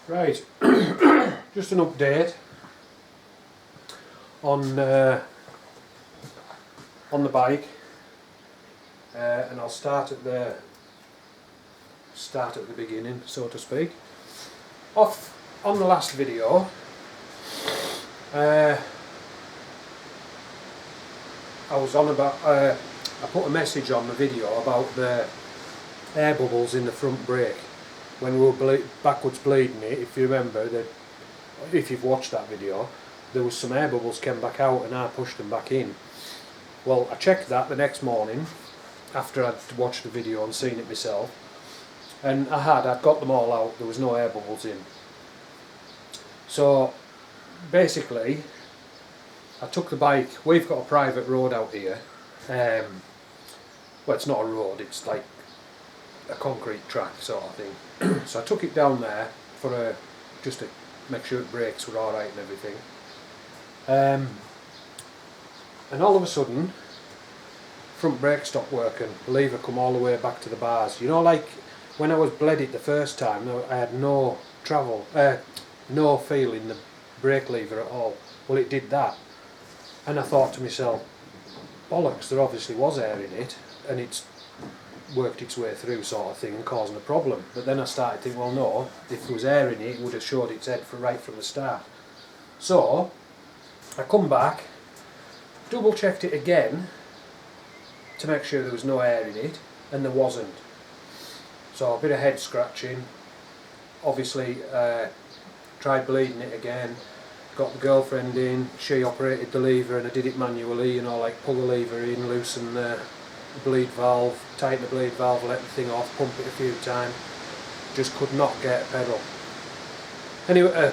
Right, just an update on the bike, and I'll start at the beginning, so to speak. Off on the last video, I was on about I put a message on the video about the air bubbles in the front brake when we were backwards bleeding it. If you remember, that if you've watched that video, there was some air bubbles came back out and I pushed them back in. Well, I checked that the next morning after I'd watched the video and seen it myself, and I'd got them all out. There was no air bubbles in. So basically I took the bike. We've got a private road out here. Well, it's not a road, it's like a concrete track sort of thing. So I took it down there for just to make sure the brakes were alright and everything. And all of a sudden, front brake stopped working. The lever come all the way back to the bars. You know, like when I was bled it the first time, I had no no feel in the brake lever at all. Well, it did that, and I thought to myself, bollocks, there obviously was air in it, and it's worked its way through sort of thing and causing a problem. But then I started to think, well no, if there was air in it, it would have showed its head right from the start. So I come back, double checked it again to make sure there was no air in it, and there wasn't. So a bit of head scratching, obviously tried bleeding it again, got the girlfriend in, she operated the lever and I did it manually, you know, like pull the lever in, loosen the bleed valve, tighten the bleed valve, let the thing off, pump it a few times. Just could not get a pedal. Anyway, a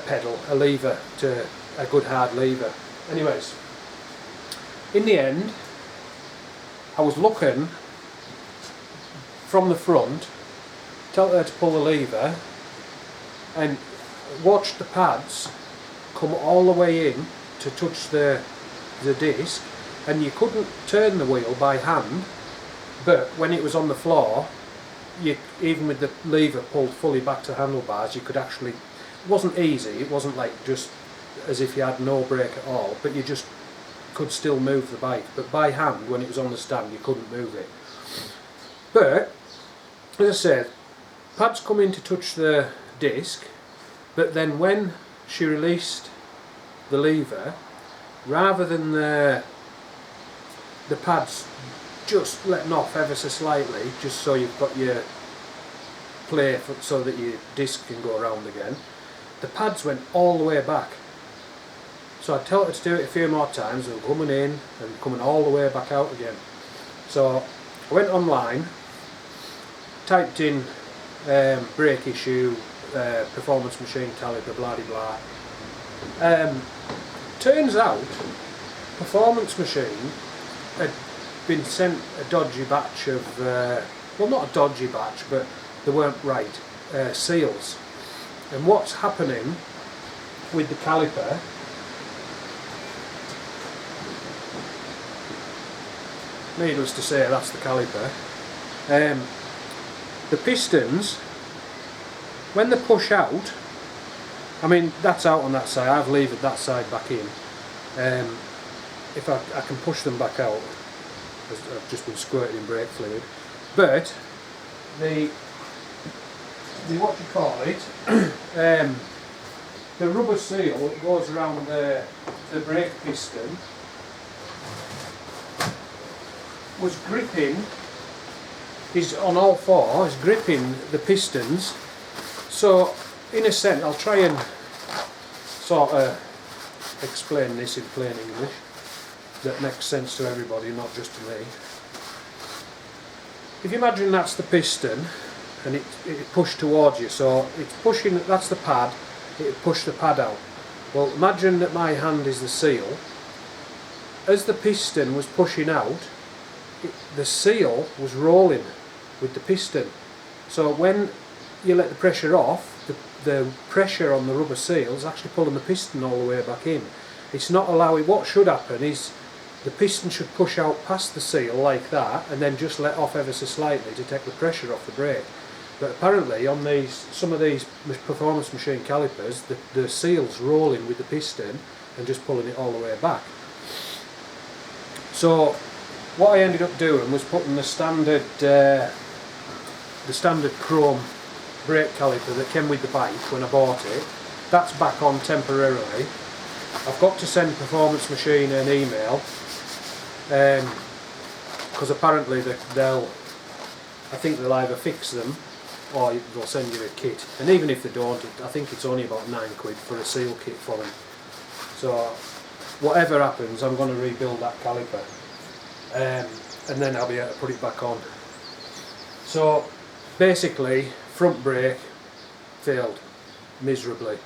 lever, to a good hard lever. Anyways, in the end, I was looking from the front, tell her to pull the lever, and watched the pads come all the way in to touch the disc, and you couldn't turn the wheel by hand. But when it was on the floor, even with the lever pulled fully back to the handlebars, you could actually, it wasn't easy, it wasn't like just as if you had no brake at all, but you just could still move the bike. But by hand, when it was on the stand, you couldn't move it. But, as I said, pads come in to touch the disc, but then when she released the lever, rather than the pads just letting off ever so slightly, just so you've got your play so that your disc can go around again, the pads went all the way back. So I told her to do it a few more times, and coming in and coming all the way back out again. So I went online, typed in brake issue, performance machine caliper, blah blah blah. Turns out performance machine had been sent a dodgy batch of, well, not a dodgy batch, but they weren't right, seals. And what's happening with the caliper, needless to say, that's the caliper. The pistons, when they push out, I mean, that's out on that side, I've levered that side back in. If I can push them back out, I've just been squirting in brake fluid. But the what you call it, the rubber seal that goes around the brake piston was gripping, is on all four, is gripping the pistons. So in a sense, I'll try and sort of explain this in plain English that makes sense to everybody, not just to me. If you imagine that's the piston and it pushed towards you, so it's pushing, that's the pad, it pushed the pad out. Well, imagine that my hand is the seal. As the piston was pushing out, the seal was rolling with the piston. So when you let the pressure off, the pressure on the rubber seal is actually pulling the piston all the way back in. It's not allowing, what should happen is the piston should push out past the seal like that and then just let off ever so slightly to take the pressure off the brake. But apparently on some of these performance machine calipers, the seal's rolling with the piston and just pulling it all the way back. So what I ended up doing was putting the standard chrome brake caliper that came with the bike when I bought it. That's back on temporarily. I've got to send Performance Machine an email because apparently I think they'll either fix them or they'll send you a kit. And even if they don't, I think it's only about £9 for a seal kit for them. So whatever happens, I'm going to rebuild that caliper, and then I'll be able to put it back on. So basically, front brake failed miserably.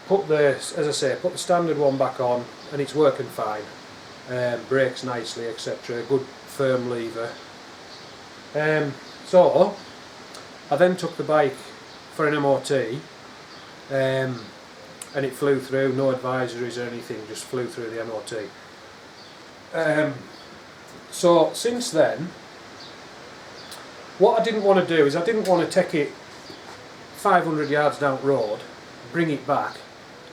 As I say, put the standard one back on, and it's working fine. Brakes nicely, etc. Good firm lever. So I then took the bike for an MOT, and it flew through, no advisories or anything, just flew through the MOT. So since then, what I didn't want to do is I didn't want to take it 500 yards down the road, bring it back,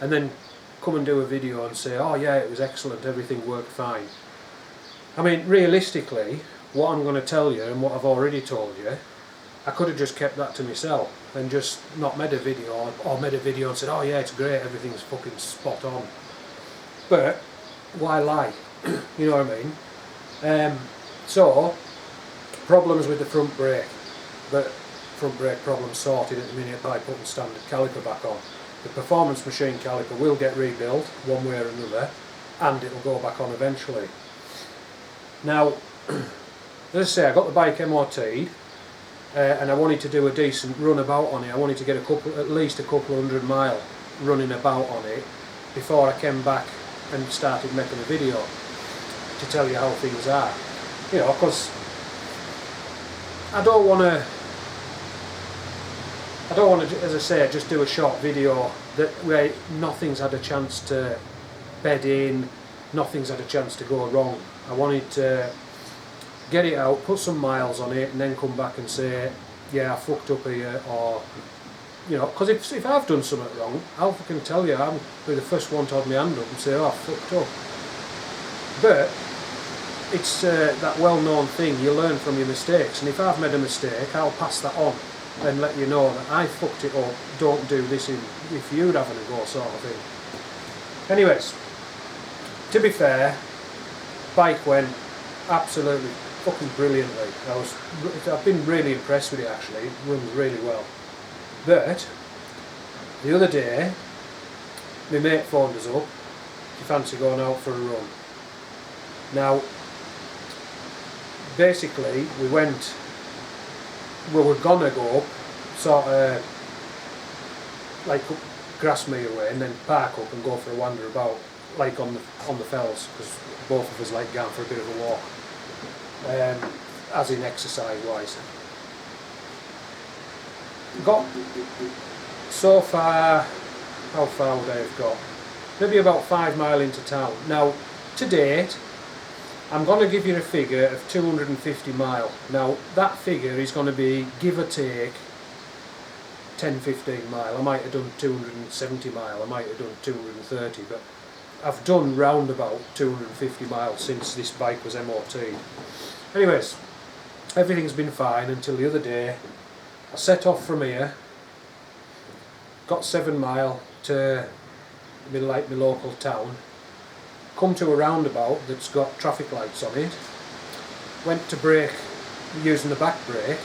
and then come and do a video and say, oh yeah, it was excellent, everything worked fine. I mean, realistically, what I'm going to tell you and what I've already told you, I could have just kept that to myself and just not made a video, or made a video and said, oh yeah, it's great, everything's fucking spot on. But why lie? You know what I mean? So problems with the front brake, but front brake problem sorted at the minute by putting standard caliper back on. The performance machine caliper will get rebuilt one way or another, and it will go back on eventually. Now, as I say, I got the bike MOT'd, and I wanted to do a decent runabout on it. I wanted to get at least a couple 100 mile running about on it before I came back and started making a video to tell you how things are. You know, because I don't want to, as I say, just do a short video where nothing's had a chance to bed in, nothing's had a chance to go wrong. I wanted to get it out, put some miles on it, and then come back and say, yeah, I fucked up here, or, you know, because if I've done something wrong, I'll fucking tell you, I'll be the first one to hold my hand up and say, oh, I fucked up. But it's that well-known thing, you learn from your mistakes, and if I've made a mistake, I'll pass that on and let you know that I fucked it up, don't do this if you're having a go, sort of thing. Anyways, to be fair, bike went absolutely fucking brilliantly. I've been really impressed with it actually, it runs really well. But the other day, my mate phoned us up, he fancy going out for a run. Now, basically we were gonna go up, sort of like up Grassmere way, and then park up and go for a wander about, like on the fells, because both of us like going for a bit of a walk, as in exercise wise. Got so far, how far would I have got? Maybe about 5 miles into town. Now, to date, I'm going to give you a figure of 250 mile. Now, that figure is going to be, give or take, 10-15 mile. I might have done 270 mile, I might have done 230, but I've done round about 250 miles since this bike was MOT'd. Anyways, everything's been fine until the other day. I set off from here, got 7 mile to my local town, come to a roundabout that's got traffic lights on it, went to brake using the back brake.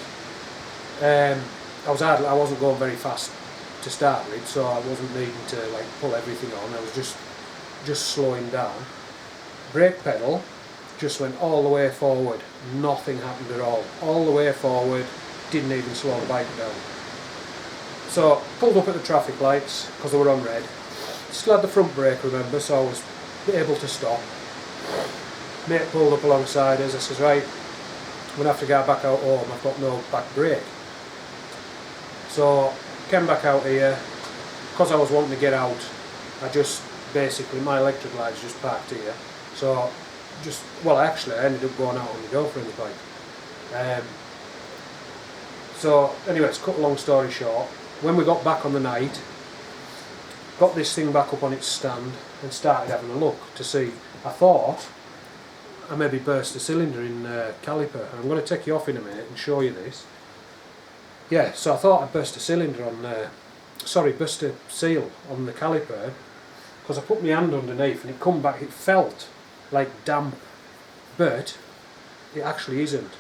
I wasn't going very fast to start with, so I wasn't needing to like pull everything on, I was just slowing down. Brake pedal just went all the way forward, nothing happened at all the way forward, didn't even slow the bike down. So pulled up at the traffic lights because they were on red, still had the front brake, remember, so I was able to stop. Mate pulled up alongside us. I says, right, I'm going to have to get back out home, I've got no back brake. So came back out here, because I was wanting to get out, I just basically, my electric lights just parked here, so I ended up going out on my girlfriend's bike. So anyways, cut a long story short, when we got back on the night, got this thing back up on its stand and started having a look to see. I thought I maybe burst a cylinder in caliper. I'm going to take you off in a minute and show you this. Yeah, so I thought I burst a cylinder on, burst a seal on the caliper, because I put my hand underneath and it come back, it felt like damp, but it actually isn't.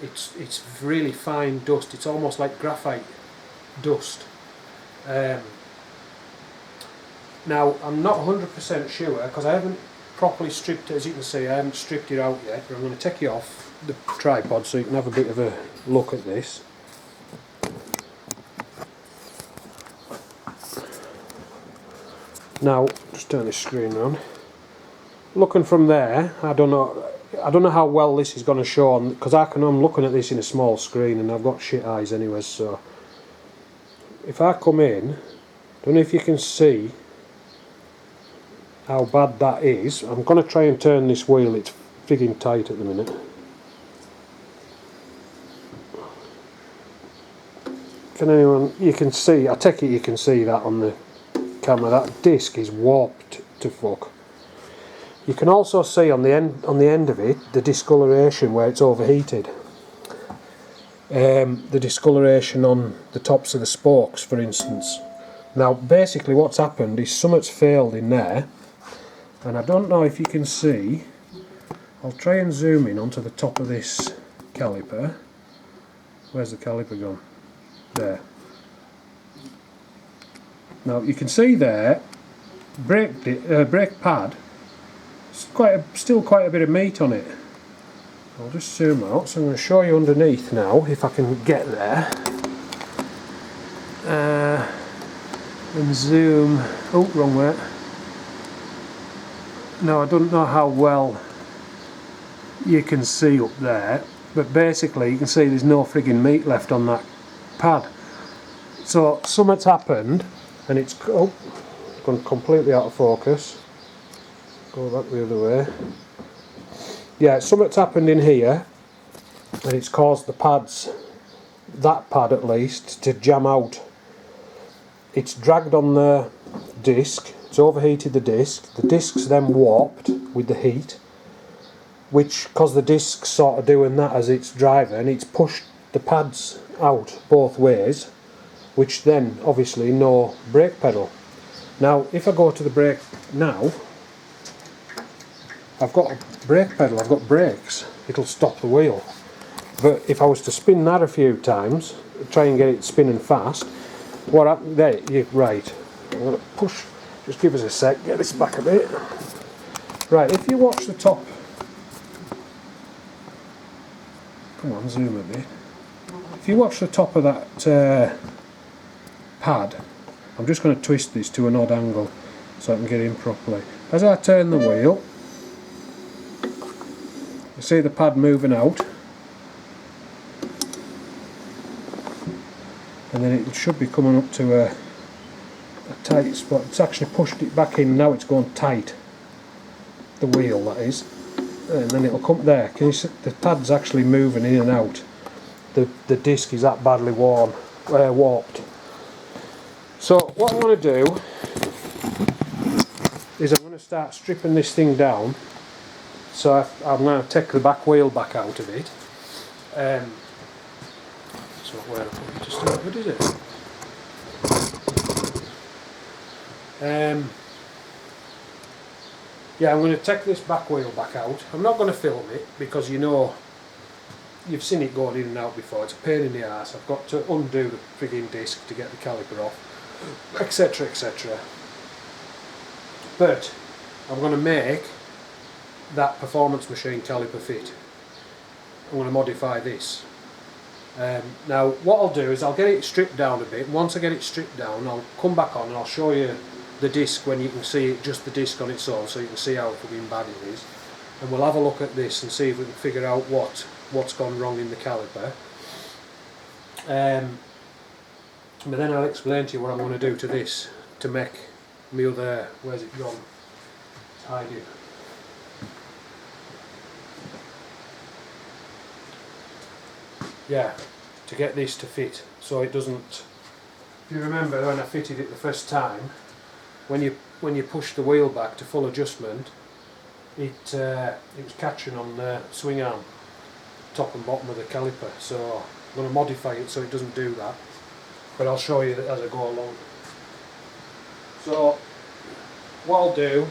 It's really fine dust, it's almost like graphite dust. Now I'm not 100% sure because I haven't properly stripped it, as you can see I haven't stripped it out yet, but I'm going to take you off the tripod so you can have a bit of a look at this. Now just turn this screen around. Looking from there, I don't know how well this is going to show on, because I'm looking at this in a small screen and I've got shit eyes anyway, so if I come in, don't know if you can see how bad that is. I'm going to try and turn this wheel, it's frigging tight at the minute. Can anyone, you can see, I take it you can see that on the camera, that disc is warped to fuck. You can also see on the end of it the discoloration where it's overheated. The discoloration on the tops of the spokes, for instance. Now basically what's happened is something's failed in there, and I don't know if you can see. I'll try and zoom in onto the top of this caliper. Where's the caliper gone? There. Now you can see there, brake pad, still quite a bit of meat on it. I'll just zoom out, so I'm going to show you underneath now, if I can get there. And zoom, oh wrong way. Now I don't know how well you can see up there, but basically you can see there's no frigging meat left on that pad. So something's happened and it's gone completely out of focus. Go back the other way. Yeah, something's happened in here and it's caused the pads, that pad at least, to jam out. It's dragged on the disc, it's overheated the disc's then warped with the heat, which, because the disc's sort of doing that as it's driving, it's pushed the pads out both ways, which then obviously no brake pedal. Now if I go to the brake now, I've got a brake pedal, I've got brakes, it'll stop the wheel. But if I was to spin that a few times, try and get it spinning fast, what happened there, you're right. I'm going to push, just give us a sec, get this back a bit. Right, if you watch the top, come on, zoom a bit. If you watch the top of that pad, I'm just going to twist this to an odd angle so I can get in properly. As I turn the wheel, you see the pad moving out, and then it should be coming up to a tight spot. It's actually pushed it back in, now it's going tight, the wheel that is, and then it'll come there. Can you see the pad's actually moving in and out? The disc is that badly warped. So what I'm going to do is I'm going to start stripping this thing down. So I'm going to take the back wheel back out of it. So where I put it to start with, is it? Yeah, I'm going to take this back wheel back out. I'm not going to film it because you know, you've seen it going in and out before. It's a pain in the arse. I've got to undo the frigging disc to get the caliper off, etc, etc. But I'm going to make that performance machine caliper fit. I'm going to modify this. Now what I'll do is I'll get it stripped down a bit. Once I get it stripped down, I'll come back on and I'll show you the disc when you can see it, just the disc on its own, so you can see how fucking bad it is. And we'll have a look at this and see if we can figure out what's gone wrong in the caliper. But then I'll explain to you what I'm going to do to this to make my other, where's it gone? It's hiding. Yeah, to get this to fit so it doesn't. If you remember when I fitted it the first time, when you push the wheel back to full adjustment, it was catching on the swing arm, top and bottom of the caliper. So I'm going to modify it so it doesn't do that, but I'll show you that as I go along. So what I'll do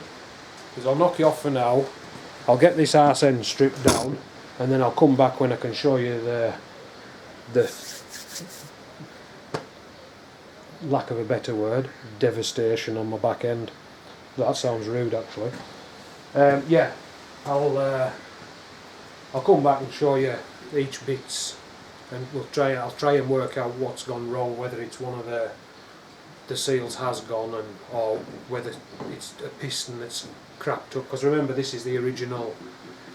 is I'll knock you off for now. I'll get this arse end stripped down, and then I'll come back when I can show you the lack of a better word, devastation on my back end. That sounds rude actually. Yeah, I'll come back and show you each bits, and I'll try and work out what's gone wrong, whether it's one of the seals has gone, or whether it's a piston that's crapped up, because remember this is the original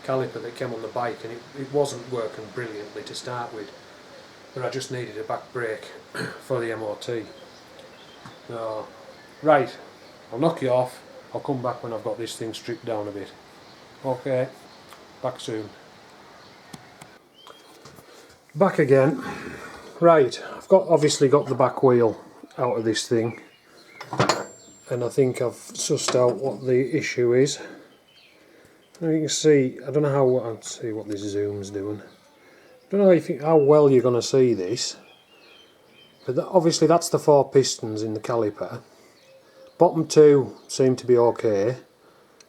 caliper that came on the bike, and it wasn't working brilliantly to start with, but I just needed a back brake for the MOT. Right, I'll knock you off. I'll come back when I've got this thing stripped down a bit. Okay, back soon. Back again. Right, I've obviously got the back wheel out of this thing, and I think I've sussed out what the issue is. Now you can see, I don't know how, I'll see what this zoom's doing. I don't know how well you're going to see this, but obviously that's the 4 pistons in the caliper. Bottom 2 seem to be okay,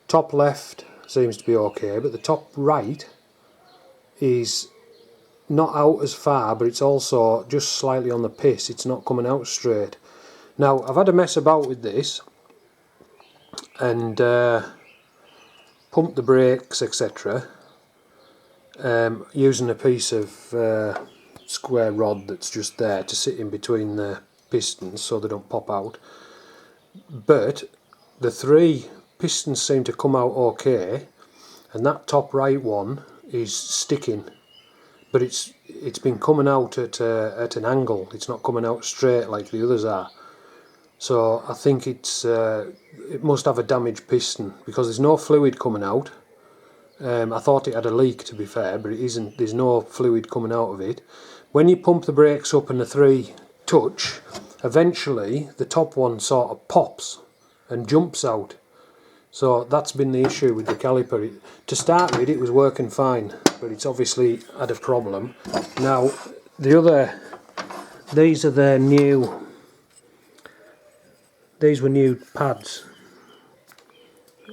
top left seems to be okay, but the top right is not out as far, but it's also just slightly on the piss. It's not coming out straight. Now I've had a mess about with this and pumped the brakes, etc., using a piece of square rod that's just there to sit in between the pistons so they don't pop out. But the 3 pistons seem to come out okay, and that top right one is sticking, but it's been coming out at an angle. It's not coming out straight like the others are. So I think it must have a damaged piston, because there's no fluid coming out. I thought it had a leak, to be fair, but it isn't. There's no fluid coming out of it. When you pump the brakes up and the 3 touch, eventually the top one sort of pops and jumps out. So that's been the issue with the caliper. To start with, it was working fine, but it's obviously had a problem. Now these are their new. These were new pads.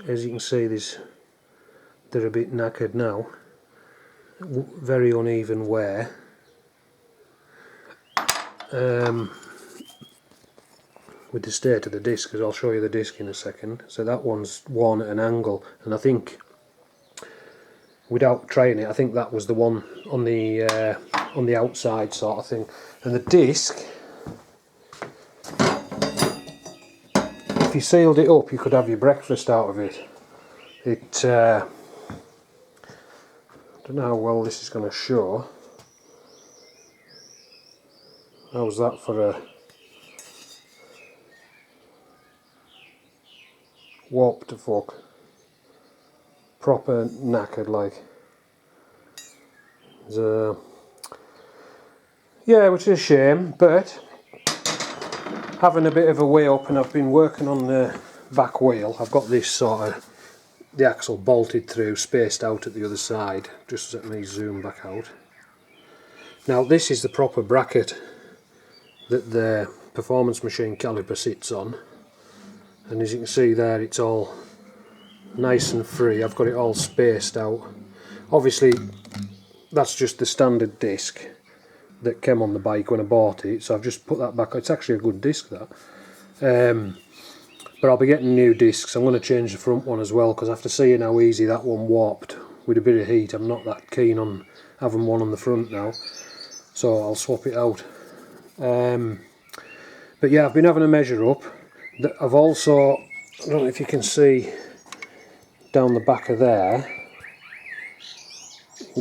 As you can see, they're a bit knackered now. Very uneven wear. With the state of the disc, because I'll show you the disc in a second. So that one's worn at an angle, and I think, without trying it, I think that was the one on the outside sort of thing. And the disc, if you sealed it up, you could have your breakfast out of it. I don't know how well this is going to show. How's that for a warp to fuck? Proper knackered like. Yeah, which is a shame, but having a bit of a way up, and I've been working on the back wheel. I've got this sort of, the axle bolted through, spaced out at the other side. Just let me zoom back out. Now this is the proper bracket that the performance machine caliper sits on, and as you can see there, it's all nice and free. I've got it all spaced out. Obviously that's just the standard disc that came on the bike when I bought it, so I've just put that back. It's actually a good disc, that. But I'll be getting new discs. I'm going to change the front one as well, because after seeing how easy that one warped with a bit of heat, I'm not that keen on having one on the front now, so I'll swap it out. But yeah, I've been having a measure up. I've also, I don't know if you can see down the back of there,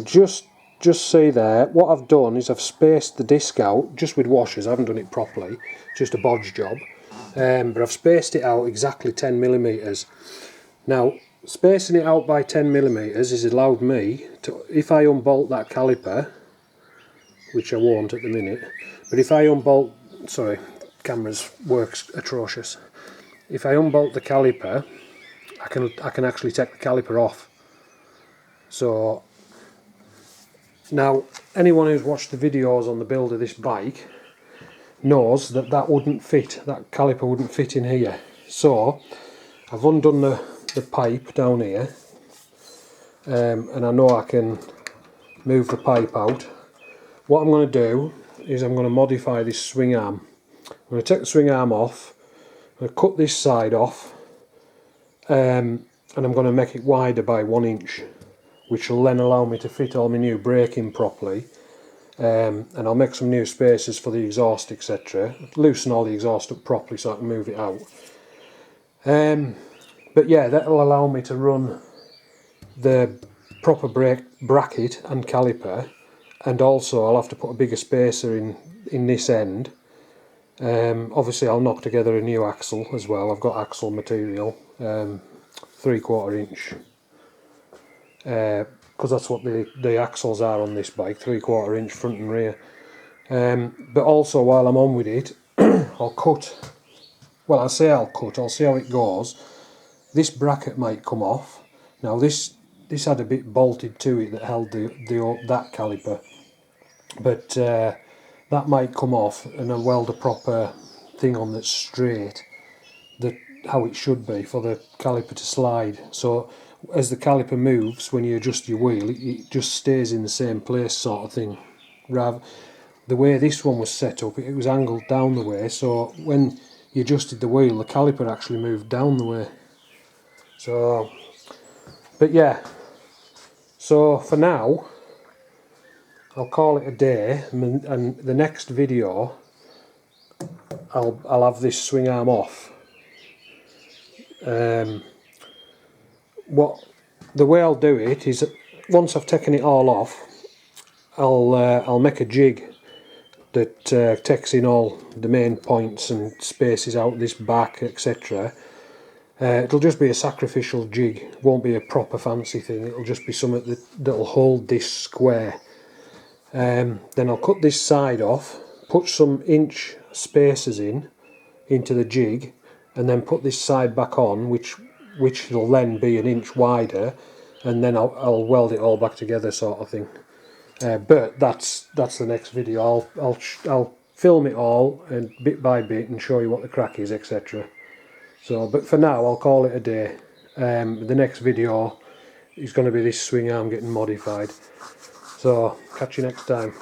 just see there, what I've done is I've spaced the disc out just with washers. I haven't done it properly, just a bodge job, but I've spaced it out exactly 10mm. Now spacing it out by 10mm has allowed me to, if I unbolt that caliper, which I won't at the minute. But if I unbolt, sorry, camera's works atrocious. If I unbolt the caliper, I can actually take the caliper off. So now anyone who's watched the videos on the build of this bike knows that that wouldn't fit, that caliper wouldn't fit in here. So I've undone the pipe down here, and I know I can move the pipe out. What I'm going to do is I'm going to modify this swing arm. I'm going to take the swing arm off, I'm going to cut this side off, and I'm going to make it wider by 1 inch, which will then allow me to fit all my new braking properly. And I'll make some new spaces for the exhaust, etc. Loosen all the exhaust up properly so I can move it out. But yeah, that'll allow me to run the proper brake bracket and caliper, and also I'll have to put a bigger spacer in this end. Obviously I'll knock together a new axle as well. I've got axle material, 3/4 inch, because that's what the axles are on this bike, 3/4 inch front and rear. But also while I'm on with it, I'll cut, well I'll see how it goes. This bracket might come off. Now this had a bit bolted to it that held that caliper, but that might come off, and I'll weld a proper thing on that's straight, how it should be for the caliper to slide. So as the caliper moves, when you adjust your wheel, it just stays in the same place, sort of thing. Rather, the way this one was set up, it was angled down the way, so when you adjusted the wheel, the caliper actually moved down the way. So, but yeah, so for now I'll call it a day, and the next video I'll have this swing arm off. The way I'll do it is, once I've taken it all off, I'll make a jig that takes in all the main points and spaces out this back, etc. It'll just be a sacrificial jig, it won't be a proper fancy thing, it'll just be something that'll hold this square. Then I'll cut this side off, put some inch spacers into the jig, and then put this side back on, which will then be 1 inch wider, and then I'll weld it all back together, sort of thing. But that's the next video. I'll film it all and bit by bit and show you what the crack is, etc. So, but for now I'll call it a day. The next video is going to be this swing arm getting modified. So catch you next time.